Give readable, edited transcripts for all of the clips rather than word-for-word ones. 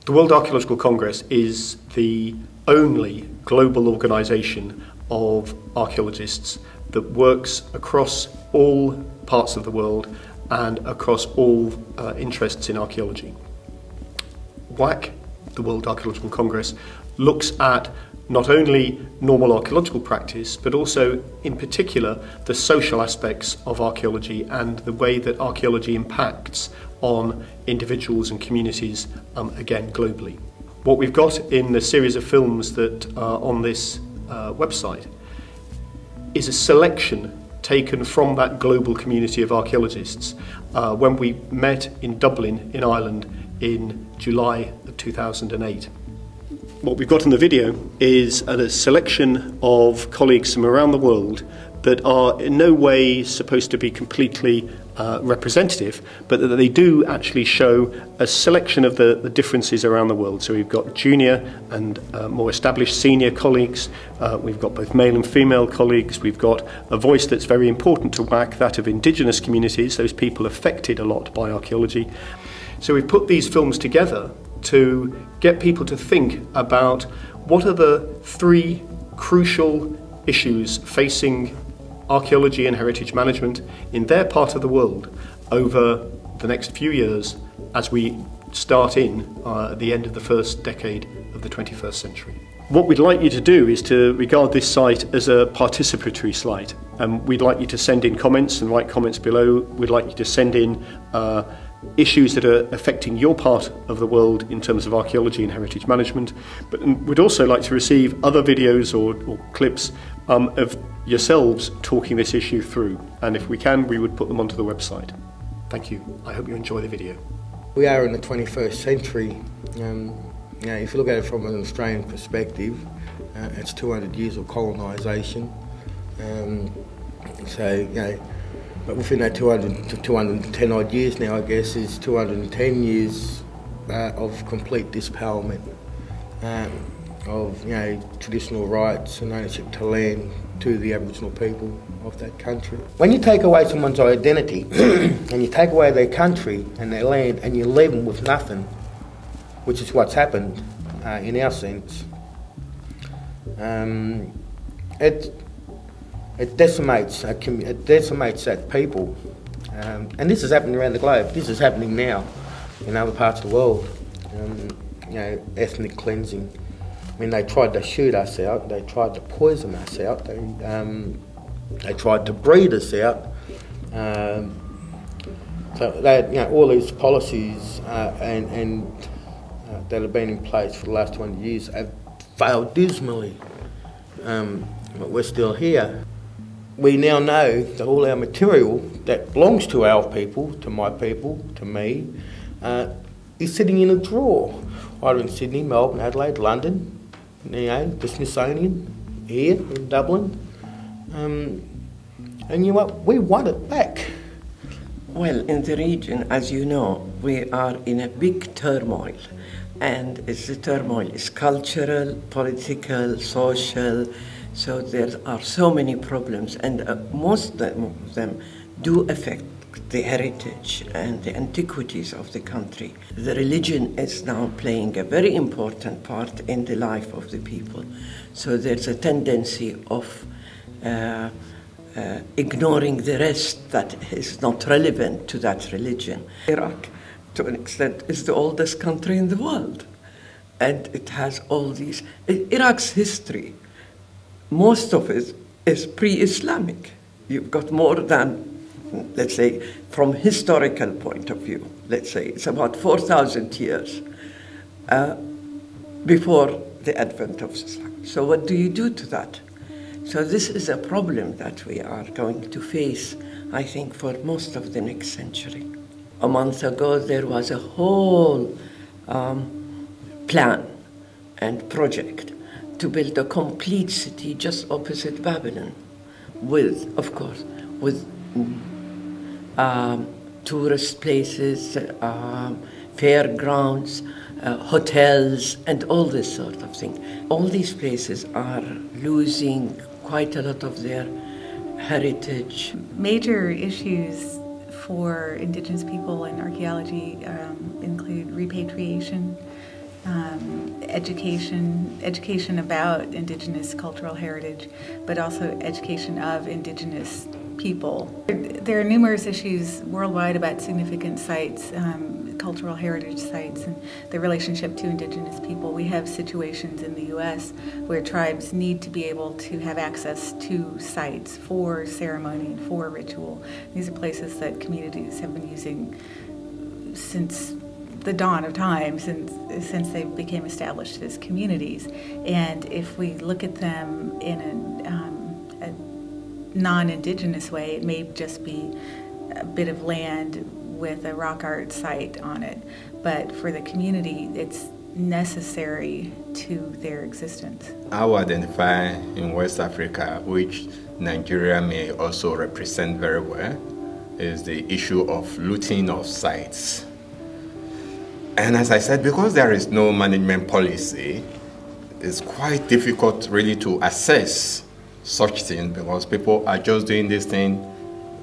The World Archaeological Congress is the only global organisation of archaeologists that works across all parts of the world and across all interests in archaeology. WAC, the World Archaeological Congress, looks at not only normal archaeological practice, but also, in particular, the social aspects of archaeology and the way that archaeology impacts on individuals and communities, again, globally. What we've got in the series of films that are on this website is a selection taken from that global community of archaeologists when we met in Dublin, in Ireland, in July of 2008. What we've got in the video is a selection of colleagues from around the world that are in no way supposed to be completely representative, but that they do actually show a selection of the differences around the world. So we've got junior and more established senior colleagues, we've got both male and female colleagues, we've got a voice that's very important to WAC, that of indigenous communities, those people affected a lot by archaeology. So we've put these films together to get people to think about what are the three crucial issues facing archaeology and heritage management in their part of the world over the next few years as we start at the end of the first decade of the 21st century. What we'd like you to do is to regard this site as a participatory site. We'd like you to send in comments and write comments below. We'd like you to send in issues that are affecting your part of the world in terms of archaeology and heritage management, but we'd also like to receive other videos or clips of yourselves talking this issue through, and if we can, we would put them onto the website. Thank you. I hope you enjoy the video. We are in the 21st century. If you look at it from an Australian perspective, it's 200 years of colonisation. But within that 200 to 210 odd years now, I guess, is 210 years of complete dispowerment of traditional rights and ownership to land to the Aboriginal people of that country. When you take away someone's identity and you take away their country and their land and you leave them with nothing, which is what's happened in our sense, it decimates that people, and this is happening around the globe. This is happening now in other parts of the world. Ethnic cleansing. I mean, they tried to shoot us out. They tried to poison us out. They tried to breed us out. So all these policies and that have been in place for the last 20 years have failed dismally. But we're still here. We now know that all our material that belongs to our people, to my people, to me, is sitting in a drawer, either in Sydney, Melbourne, Adelaide, London, the Smithsonian, here in Dublin. And you know what? We want it back. Well, in the region, as you know, we are in a big turmoil. And the turmoil is cultural, political, social. So there are so many problems, and most of them do affect the heritage and the antiquities of the country. The religion is now playing a very important part in the life of the people. So there's a tendency of ignoring the rest that is not relevant to that religion. Iraq, to an extent, is the oldest country in the world, and it has all these. Iraq's history, most of it is pre-Islamic. You've got more than, let's say, from historical point of view, let's say, it's about 4,000 years before the advent of Islam. So what do you do to that? So this is a problem that we are going to face, I think, for most of the next century. A month ago, there was a whole plan and project to build a complete city just opposite Babylon, with, of course, with tourist places, fairgrounds, hotels, and all this sort of thing. All these places are losing quite a lot of their heritage. Major issues for Indigenous people in archaeology include repatriation education about Indigenous cultural heritage, but also education of Indigenous people. There are numerous issues worldwide about significant sites, cultural heritage sites, and the relationship to Indigenous people. We have situations in the U.S. where tribes need to be able to have access to sites for ceremony and for ritual. These are places that communities have been using since the dawn of time, since they became established as communities. And if we look at them in a non-Indigenous way, it may just be a bit of land with a rock art site on it. But for the community, it's necessary to their existence. I will identify in West Africa, which Nigeria may also represent very well, is the issue of looting of sites. And as I said, because there is no management policy, it's quite difficult really to assess such things, because people are just doing this thing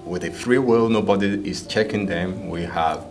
with a free will. Nobody is checking them. We have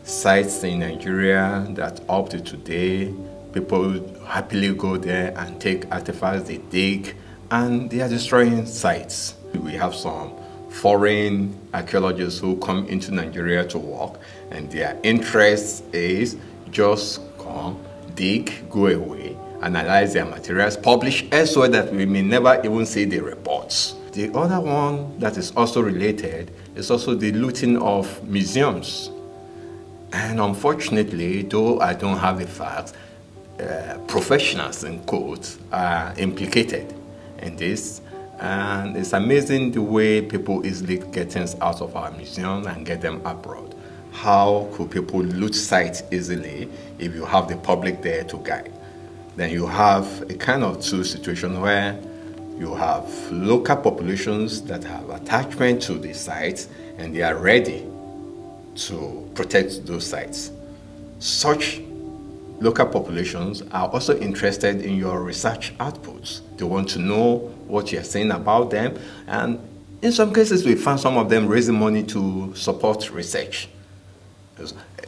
sites in Nigeria that up to today, people happily go there and take artifacts, they dig, and they are destroying sites. We have some foreign archaeologists who come into Nigeria to work, and their interest is just come, dig, go away, analyze their materials, publish elsewhere that we may never even see the reports. The other one that is also related is also the looting of museums. And unfortunately, though I don't have the facts, professionals in quotes are implicated in this. And it's amazing the way people easily get things out of our museums and get them abroad. How could people loot sites easily if you have the public there to guide? Then you have a kind of two situation where you have local populations that have attachment to the sites and they are ready to protect those sites. Such local populations are also interested in your research outputs. They want to know what you're saying about them, and in some cases we found some of them raising money to support research.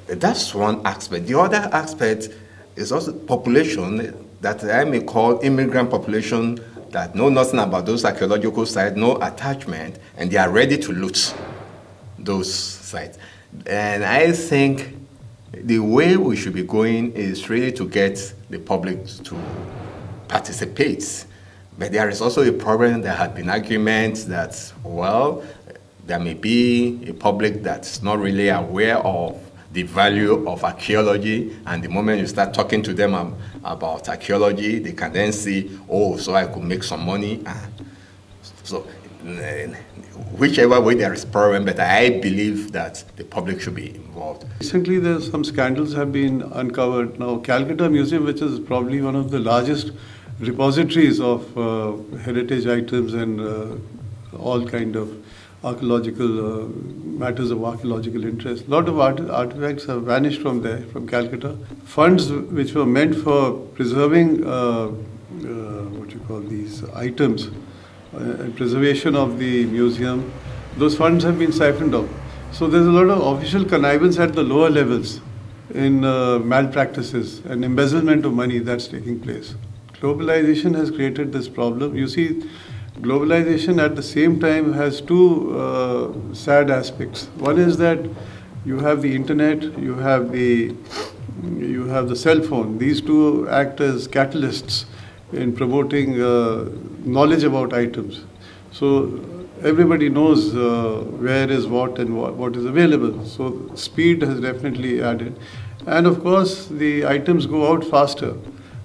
That's one aspect. The other aspect is also population that I may call immigrant population that know nothing about those archaeological sites, no attachment, and they are ready to loot those sites. And I think the way we should be going is really to get the public to participate. But there is also a problem. There have been arguments that, well, there may be a public that's not really aware of the value of archaeology, and the moment you start talking to them about archaeology, they can then see, oh, so I could make some money. So whichever way there is problem, but I believe that the public should be involved. Recently, there's some scandals have been uncovered. Now, Calcutta Museum, which is probably one of the largest repositories of heritage items and all kind of archaeological matters of archaeological interest. A lot of artifacts have vanished from there, from Calcutta. Funds which were meant for preserving what you call these items and preservation of the museum, those funds have been siphoned off. So there's a lot of official connivance at the lower levels in malpractices and embezzlement of money that's taking place. Globalization has created this problem. You see, globalization at the same time has two sad aspects. One is that you have the internet, you have the cell phone. These two act as catalysts in promoting knowledge about items. So everybody knows where is what and what is available. So speed has definitely added. And of course, the items go out faster.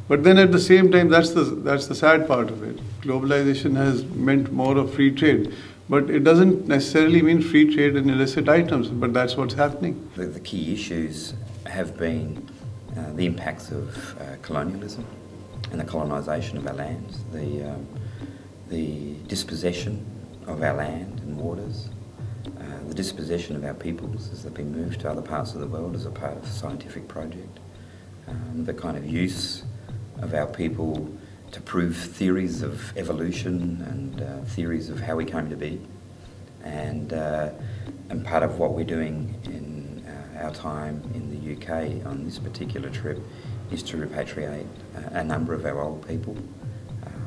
But then at the same time, that's the sad part of it. Globalization has meant more of free trade. But it doesn't necessarily mean free trade in illicit items, but that's what's happening. The key issues have been the impacts of colonialism and the colonisation of our lands, the dispossession of our land and waters, the dispossession of our peoples as they've been moved to other parts of the world as a part of a scientific project, the kind of use of our people to prove theories of evolution and theories of how we came to be. And part of what we're doing in our time in the UK on this particular trip is to repatriate a number of our old people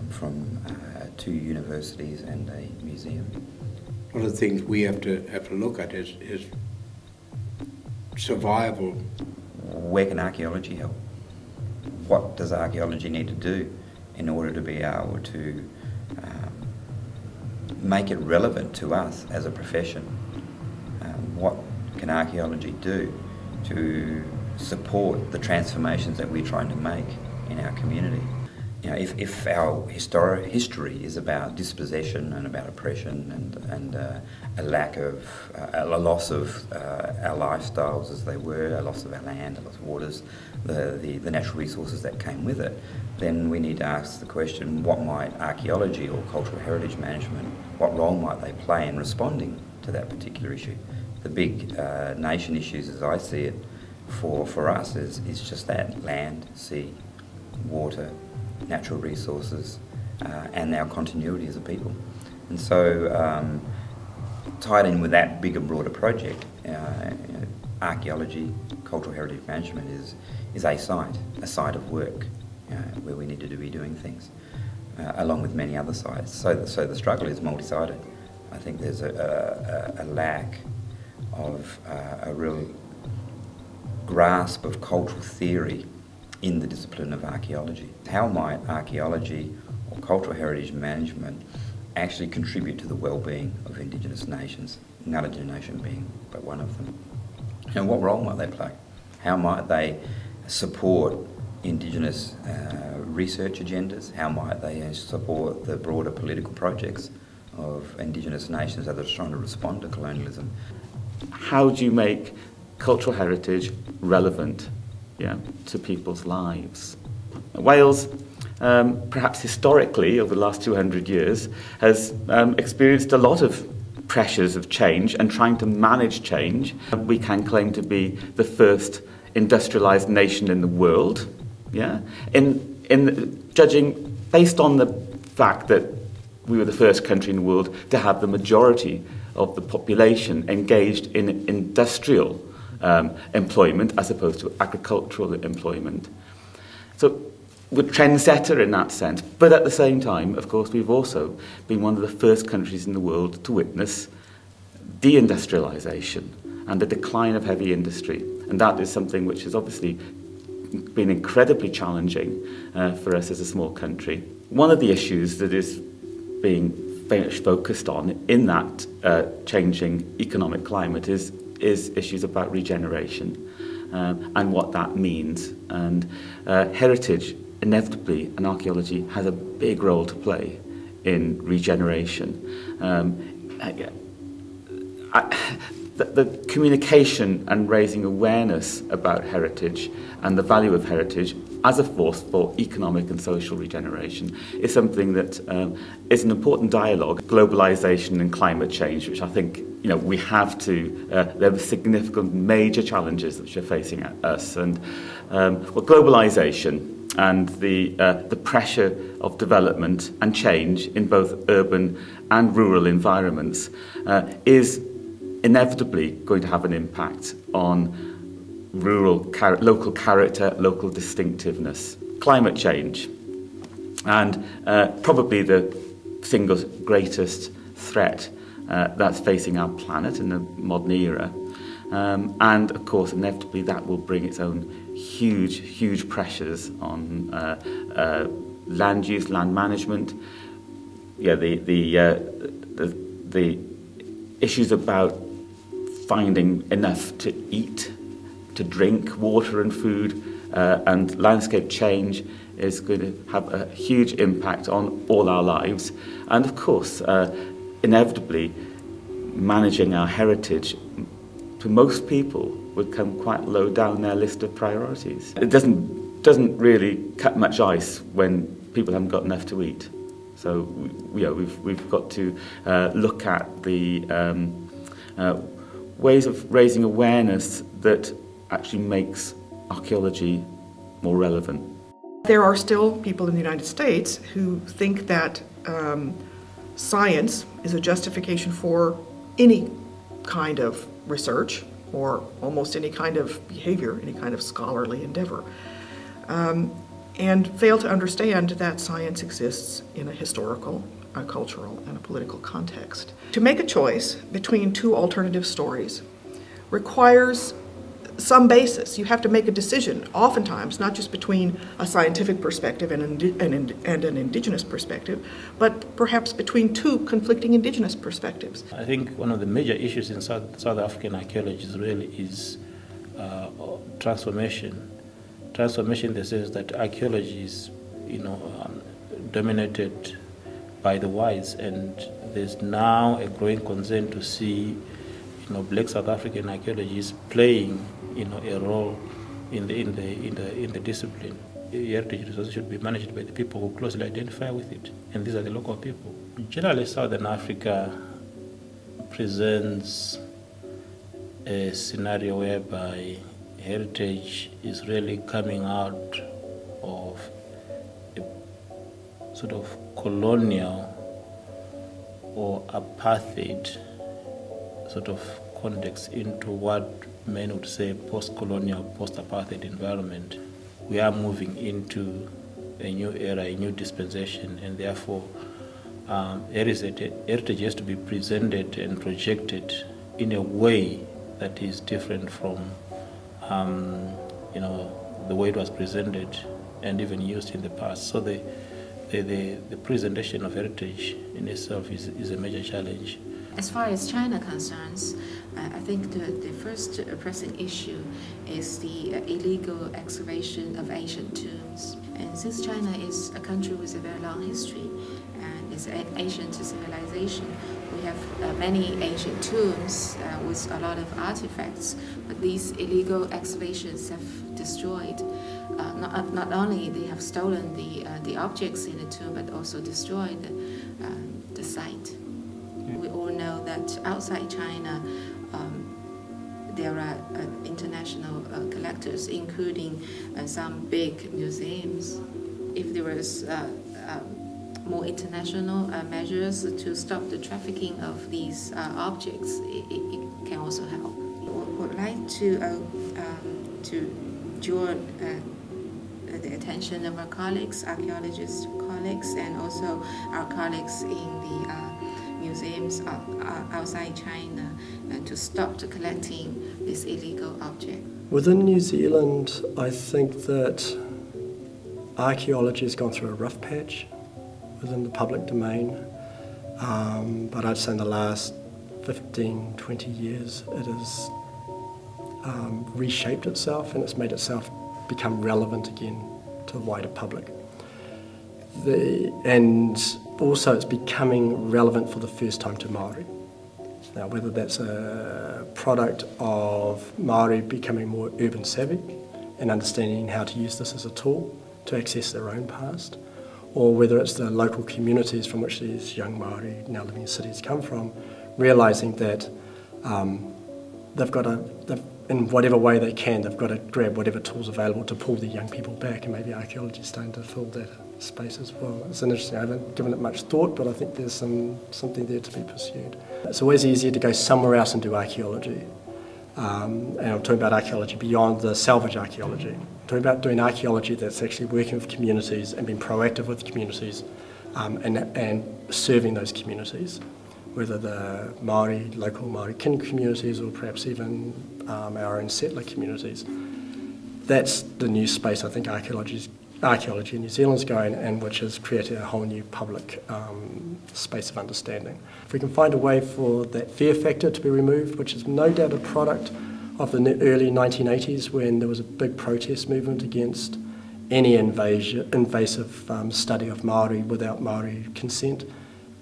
from 2 universities and a museum. One of the things we have to look at is survival. Where can archaeology help? What does archaeology need to do in order to be able to make it relevant to us as a profession? What can archaeology do to support the transformations that we're trying to make in our community? You know, if our history is about dispossession and about oppression and a lack of, a loss of our lifestyles as they were, a loss of our land, a loss of waters, the natural resources that came with it, then we need to ask the question, what might archaeology or cultural heritage management, what role might they play in responding to that particular issue? The big nation issues, as I see it, for us is just that: land, sea, water, natural resources, and our continuity as a people. And so, tied in with that bigger, broader project, archaeology, cultural heritage management is a site of work where we need to be doing things, along with many other sites. So the struggle is multi-sided. I think there's a lack of a real grasp of cultural theory in the discipline of archaeology. How might archaeology or cultural heritage management actually contribute to the well-being of Indigenous nations, Ngurrindjeri Nation being but one of them? And what role might they play? How might they support Indigenous research agendas? How might they support the broader political projects of Indigenous nations that are trying to respond to colonialism? How do you make cultural heritage relevant to people's lives? Wales, perhaps historically, over the last 200 years, has experienced a lot of pressures of change and trying to manage change. We can claim to be the first industrialised nation in the world, in judging based on the fact that we were the first country in the world to have the majority of the population engaged in industrial employment as opposed to agricultural employment. So we're trendsetter in that sense, but at the same time, of course, we've also been one of the first countries in the world to witness deindustrialisation and the decline of heavy industry, and that is something which has obviously been incredibly challenging for us as a small country. One of the issues that is being very much focused on in that changing economic climate is issues about regeneration and what that means. And heritage, inevitably, and archaeology has a big role to play in regeneration. The communication and raising awareness about heritage and the value of heritage as a force for economic and social regeneration is something that is an important dialogue. Globalisation and climate change, which I think we have to, there are significant major challenges which are facing us. And globalisation and the pressure of development and change in both urban and rural environments is inevitably going to have an impact on local character, local distinctiveness. Climate change, and probably the single greatest threat that's facing our planet in the modern era. And of course, inevitably, that will bring its own huge pressures on land use, land management. The issues about finding enough to eat, to drink, water and food, and landscape change is going to have a huge impact on all our lives. And of course, inevitably, managing our heritage, to most people, would come quite low down their list of priorities. It doesn't really cut much ice when people haven't got enough to eat. So we've got to look at the ways of raising awareness that actually makes archaeology more relevant. There are still people in the United States who think that science is a justification for any kind of research or almost any kind of behavior, any kind of scholarly endeavor. and fail to understand that science exists in a historical, a cultural, and a political context. To make a choice between two alternative stories requires some basis. You have to make a decision, oftentimes, not just between a scientific perspective and an indigenous perspective, but perhaps between two conflicting indigenous perspectives. I think one of the major issues in South African archaeology really is transformation. Transformation in the sense that archaeology is, dominated by the whites, and there's now a growing concern to see, black South African archaeologists playing, a role in the discipline. Heritage resources should be managed by the people who closely identify with it, and these are the local people. Generally, Southern Africa presents a scenario whereby heritage is really coming out of a sort of colonial or apartheid sort of context into what men would say post-colonial, post-apartheid environment. We are moving into a new era, a new dispensation, and therefore heritage has to be presented and projected in a way that is different from the way it was presented and even used in the past. So the presentation of heritage in itself is a major challenge. As far as China concerns, I think the first pressing issue is the illegal excavation of ancient tombs. And since China is a country with a very long history and it's an ancient civilization, we have many ancient tombs with a lot of artifacts, but these illegal excavations have destroyed. Not only they have stolen the objects in the tomb, but also destroyed the site. We all know that outside China, there are international collectors, including some big museums. If there was more international measures to stop the trafficking of these objects, it can also help. I would like to draw the attention of our colleagues, archaeologist colleagues, and also our colleagues in the museums outside China to stop collecting this illegal object. Within New Zealand, I think that archaeology has gone through a rough patch within the public domain, but I'd say in the last 15, 20 years it has reshaped itself and it's made itself become relevant again to the wider public. And also it's becoming relevant for the first time to Māori. Now, whether that's a product of Māori becoming more urban savvy and understanding how to use this as a tool to access their own past, or whether it's the local communities from which these young Māori now living in cities come from, realising that they've got to, in whatever way they can, they've got to grab whatever tools available to pull the young people back, and maybe archaeology is starting to fill that space as well. It's interesting, I haven't given it much thought, but I think there's something there to be pursued. It's always easier to go somewhere else and do archaeology. And I'm talking about archaeology beyond the salvage archaeology. I'm talking about doing archaeology that's actually working with communities and being proactive with communities and serving those communities, whether the Māori, local Māori kin communities or perhaps even our own settler communities. That's the new space I think archaeology in New Zealand's going, and which has created a whole new public space of understanding. If we can find a way for that fear factor to be removed, which is no doubt a product of the early 1980s when there was a big protest movement against any invasive study of Māori without Māori consent,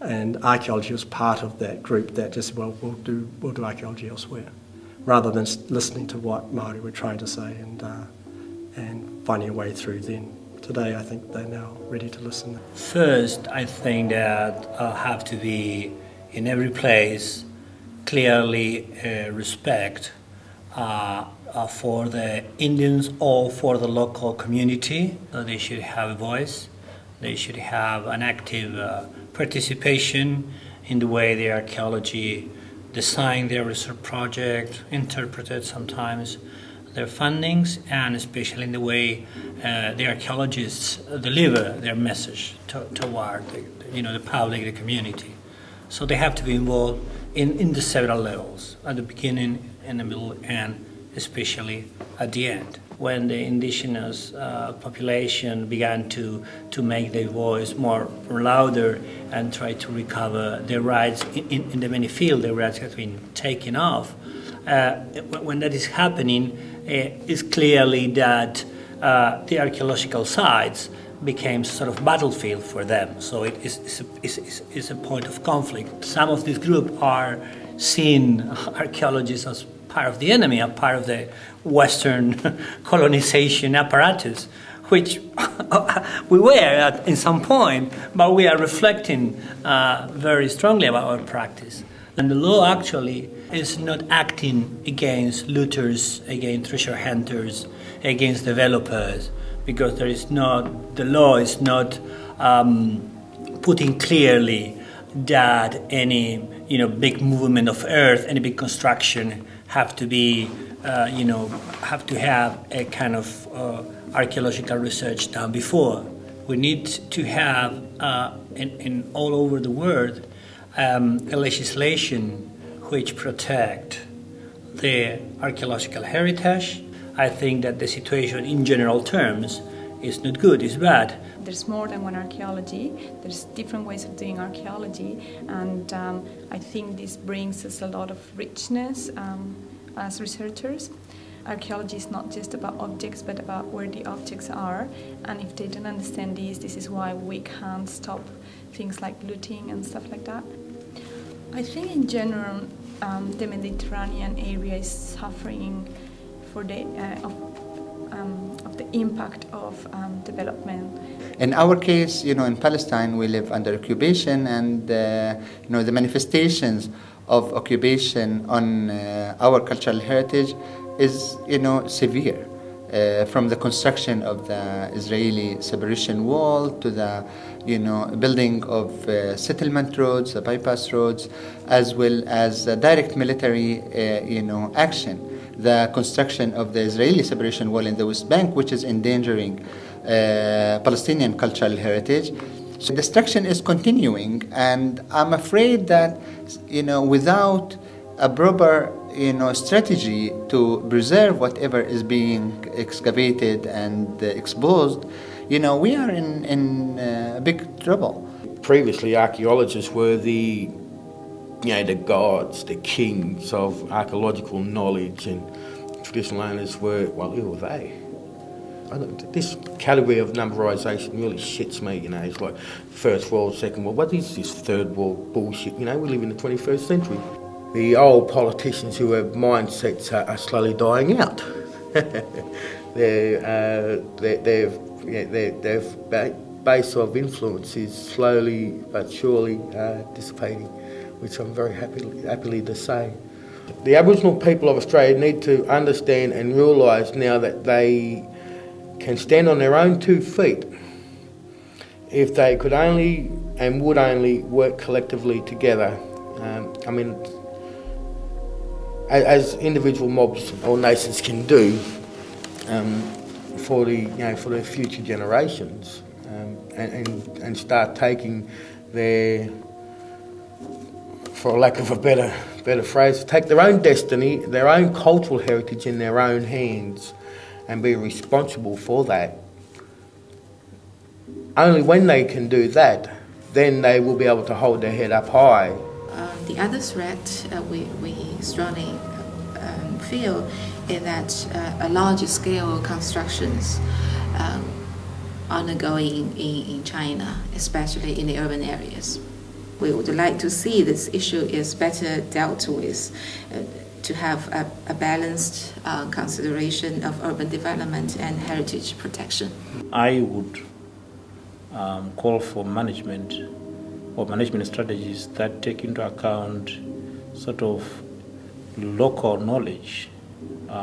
and archaeology was part of that group that just, well, we'll do archaeology elsewhere, rather than listening to what Māori were trying to say and finding a way through then. Today, I think they're now ready to listen. First, I think that have to be in every place clearly respect for the Indians or for the local community. So they should have a voice. They should have an active participation in the way the archaeology design their research project, interpret it sometimes. their fundings, and especially in the way the archaeologists deliver their message toward the public, the community. So they have to be involved in the several levels, at the beginning, in the middle, and especially at the end. When the indigenous population began to make their voice more louder and try to recover their rights in the many fields, their rights have been taken off. When that is happening, it's clearly that the archaeological sites became sort of battlefield for them. So it's a point of conflict. Some of this group are seeing archaeologists as part of the enemy, a part of the Western colonization apparatus, which we were at in some point, but we are reflecting very strongly about our practice. And the law actually is not acting against looters, against treasure hunters, against developers, because the law is not putting clearly that any big movement of earth, any big construction have to be have to have a kind of archaeological research done before. We need to have in all over the world a legislation which protect the archaeological heritage. I think that the situation in general terms is not good, it's bad. There's more than one archaeology, there's different ways of doing archaeology, and I think this brings us a lot of richness as researchers. Archaeology is not just about objects, but about where the objects are, and if they don't understand this is why we can't stop things like looting and stuff like that. I think in general the Mediterranean area is suffering for of the impact of development. In our case, in Palestine, we live under occupation, and the manifestations of occupation on our cultural heritage is, severe. From the construction of the Israeli separation wall to the, building of settlement roads, the bypass roads, as well as direct military, action. The construction of the Israeli separation wall in the West Bank, which is endangering Palestinian cultural heritage. So destruction is continuing, and I'm afraid that, without a proper, strategy to preserve whatever is being excavated and exposed, we are in big trouble. Previously, archaeologists were the gods, the kings of archaeological knowledge, and traditional owners were, well, who were they? This category of numberisation really shits me, It's like First World, Second World. What is this Third World bullshit? We live in the 21st century. The old politicians who have mindsets are slowly dying out. Their base of influence is slowly but surely dissipating, which I'm very happily to say. The Aboriginal people of Australia need to understand and realise now that they can stand on their own 2 feet if they could only and would only work collectively together. As individual mobs or nations can do for the future generations, and start taking their, for lack of a better phrase, take their own destiny, their own cultural heritage in their own hands, and be responsible for that. Only when they can do that, then they will be able to hold their head up high. The other threat we strongly feel is that a larger scale constructions undergoing in China, especially in the urban areas. We would like to see this issue is better dealt with, to have a balanced consideration of urban development and heritage protection. I would call for management or management strategies that take into account sort of local knowledge.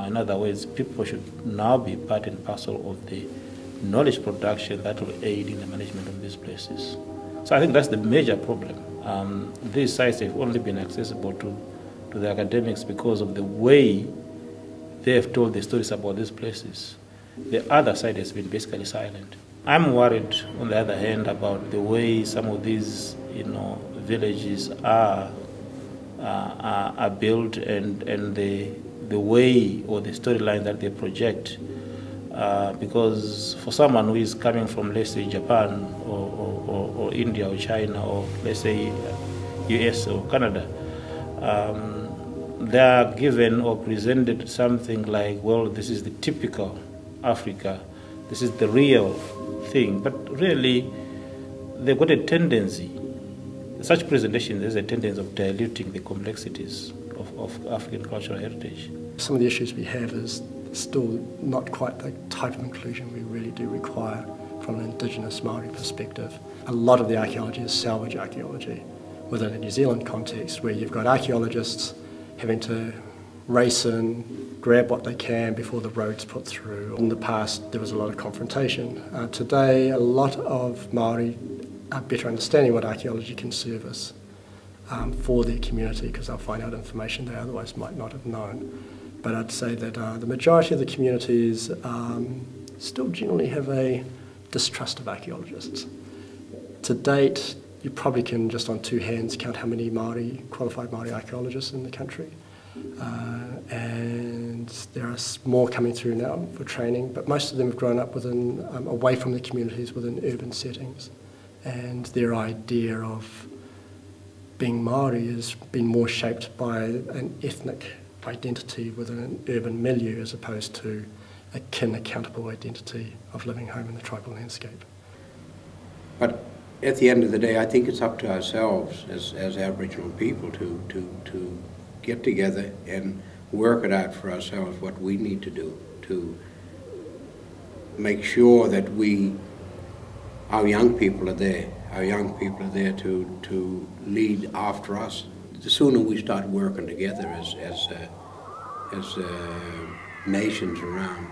In other words, people should now be part and parcel of the knowledge production that will aid in the management of these places. So I think that's the major problem. These sites have only been accessible to the academics because of the way they have told the stories about these places. The other side has been basically silent. I'm worried, on the other hand, about the way some of these, villages are built and the way or the storyline that they project. Because for someone who is coming from, let's say, Japan or India or China or, let's say, US or Canada, they are given or presented something like, well, this is the typical Africa, this is the real thing. But really, they've got a tendency, such presentation, there's a tendency of diluting the complexities of African cultural heritage. Some of the issues we have is still not quite the type of inclusion we really do require from an Indigenous Māori perspective. A lot of the archaeology is salvage archaeology within a New Zealand context, where you've got archaeologists having to race in, grab what they can before the road's put through. In the past, there was a lot of confrontation. Today, a lot of Māori are better understanding what archaeology can service for their community, because they'll find out information they otherwise might not have known. But I'd say that the majority of the communities still generally have a distrust of archaeologists. To date, you probably can just on two hands count how many qualified Māori archaeologists in the country. And there are more coming through now for training, but most of them have grown up away from the communities within urban settings. And their idea of being Māori has been more shaped by an ethnic identity within an urban milieu as opposed to a kin accountable identity of living home in the tribal landscape. But at the end of the day, I think it's up to ourselves as Aboriginal people to get together and work it out for ourselves what we need to do to make sure that our young people are there. Our young people are there to lead after us. The sooner we start working together as nations around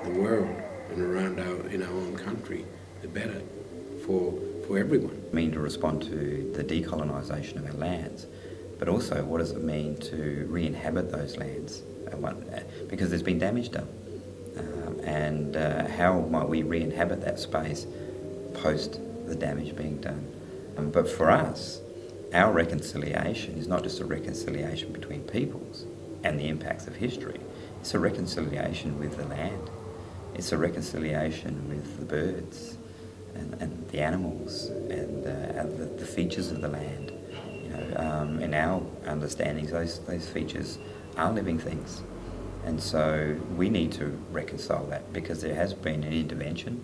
the world and around in our own country, the better for everyone. I mean to respond to the decolonisation of our lands, but also what does it mean to re-inhabit those lands? Because there's been damage done. And how might we re-inhabit that space post the damage being done? But for us, our reconciliation is not just a reconciliation between peoples and the impacts of history. It's a reconciliation with the land. It's a reconciliation with the birds and the animals and the features of the land. In our understandings, those features are living things. And so we need to reconcile that, because there has been an intervention,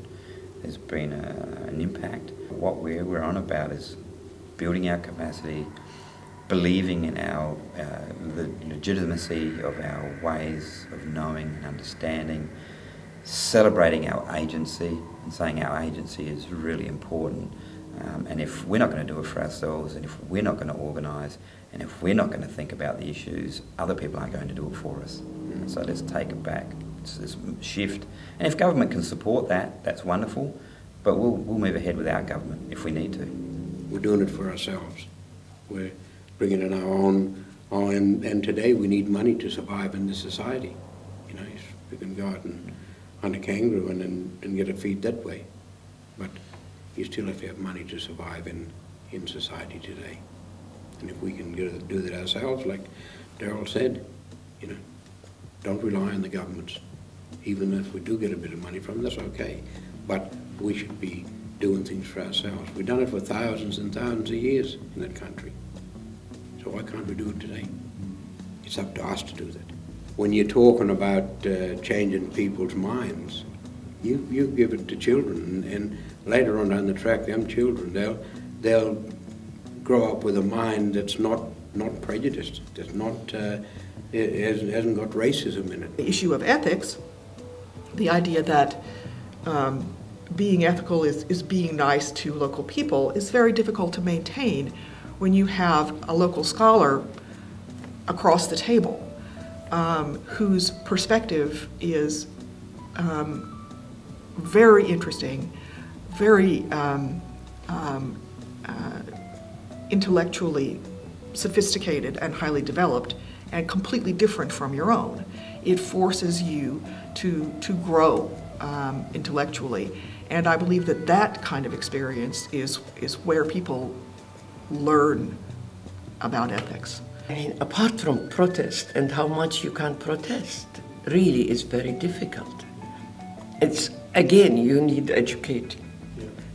there's been an impact. What we're on about is building our capacity, believing in the legitimacy of our ways of knowing and understanding, celebrating our agency and saying our agency is really important. And if we're not going to do it for ourselves, and if we're not going to organise, and if we're not going to think about the issues, other people aren't going to do it for us. So let's take it back. It's this shift. And if government can support that, that's wonderful. But we'll move ahead without government if we need to. We're doing it for ourselves. We're bringing in our own, and today we need money to survive in this society. We can go out and hunt a kangaroo and get a feed that way. But you still have to have money to survive in society today. And if we can do that ourselves, like Daryl said, don't rely on the governments. Even if we do get a bit of money from them, that's okay. But we should be doing things for ourselves. We've done it for thousands and thousands of years in that country. So why can't we do it today? It's up to us to do that. When you're talking about changing people's minds, you give it to children, and later on down the track, them children, they'll grow up with a mind that's not prejudiced, that's not hasn't got racism in it. The issue of ethics, the idea that being ethical is being nice to local people, is very difficult to maintain when you have a local scholar across the table whose perspective is very interesting, very intellectually sophisticated and highly developed, and completely different from your own. it forces you to grow intellectually. And I believe that that kind of experience is where people learn about ethics. I mean, apart from protest and how much you can protest, really is very difficult. It's, again, you need educate.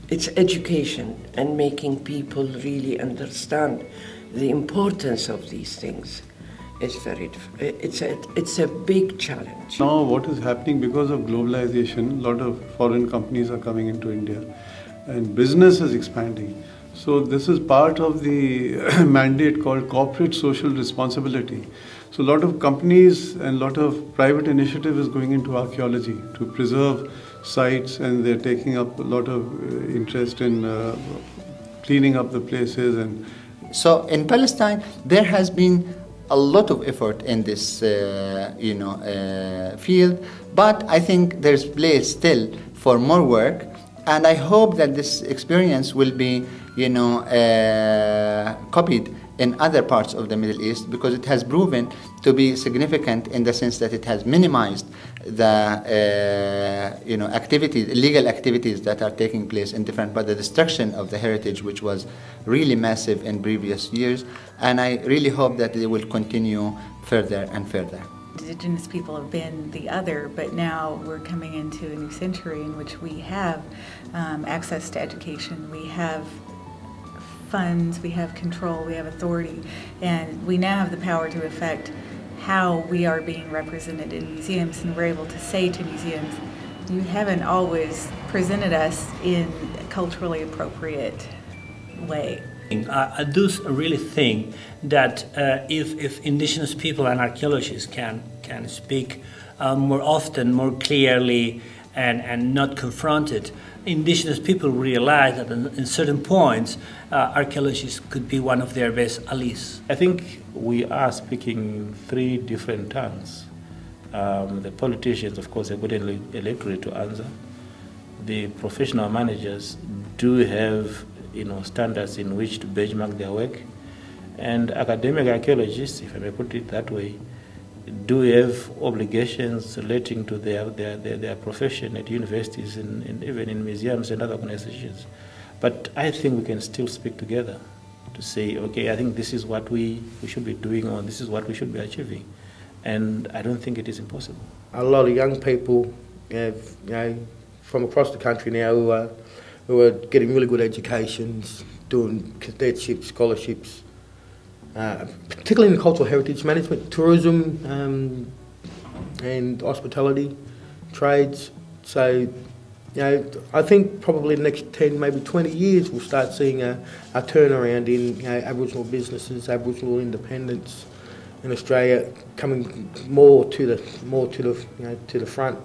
It's education and making people really understand the importance of these things. It's a big challenge. Now what is happening because of globalization, a lot of foreign companies are coming into India and business is expanding. So this is part of the mandate called corporate social responsibility. So a lot of companies and a lot of private initiative is going into archaeology to preserve sites, and they're taking up a lot of interest in cleaning up the places. And so in Palestine, there has been a lot of effort in this, field, but I think there's place still for more work, and I hope that this experience will be, copied in other parts of the Middle East, because it has proven to be significant in the sense that it has minimized the, illegal activities that are taking place in different, but the destruction of the heritage, which was really massive in previous years, and I really hope that they will continue further and further. Indigenous people have been the other, but now we're coming into a new century in which we have access to education, we have funds, we have control, we have authority, and we now have the power to affect how we are being represented in museums, and we're able to say to museums, you haven't always presented us in a culturally appropriate way. I do really think that if indigenous people and archaeologists can speak more often, more clearly, and not confronted, indigenous people realize that in certain points, archaeologists could be one of their best allies. I think we are speaking three different tongues. The politicians, of course, have got an electorate to answer. The professional managers do have standards in which to benchmark their work. And academic archaeologists, if I may put it that way, do have obligations relating to their profession at universities and even in museums and other organizations. But I think we can still speak together to say, okay, I think this is what we should be doing, or this is what we should be achieving. And I don't think it is impossible. A lot of young people from across the country now who are getting really good educations, doing cadetships, scholarships, particularly in cultural heritage management, tourism, and hospitality, trades. So, I think probably in the next 10, maybe 20 years, we'll start seeing a turnaround in Aboriginal businesses, Aboriginal independence in Australia coming more to the front,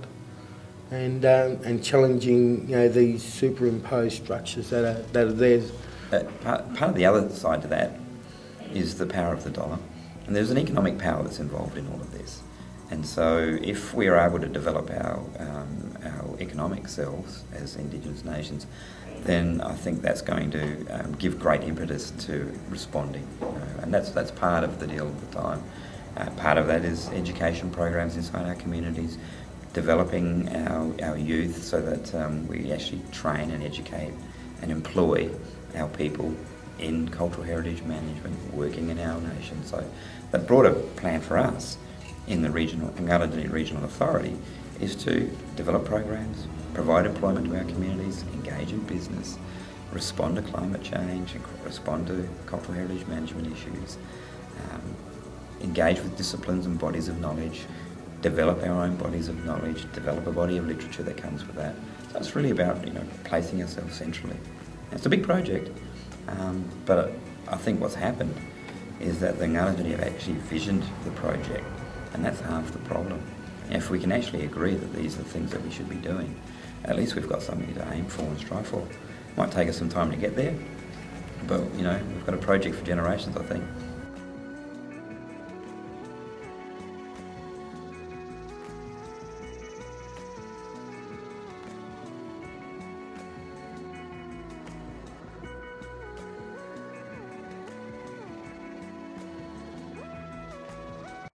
and challenging these superimposed structures that are theirs. Part of the other side to that is the power of the dollar, and there's an economic power that's involved in all of this. And so if we are able to develop our economic selves as Indigenous nations, then I think that's going to give great impetus to responding. And that's part of the deal all the time. Part of that is education programs inside our communities, developing our youth so that we actually train and educate and employ our people in cultural heritage management, working in our nation. So the broader plan for us in the Archaeology Regional Authority is to develop programs, provide employment to our communities, engage in business, respond to climate change, respond to cultural heritage management issues, engage with disciplines and bodies of knowledge, develop our own bodies of knowledge, develop a body of literature that comes with that. So it's really about placing ourselves centrally. And it's a big project, but I think what's happened is that the Archaeology have actually visioned the project, and that's half the problem. And if we can actually agree that these are the things that we should be doing, at least we've got something to aim for and strive for. It might take us some time to get there, but we've got a project for generations, I think.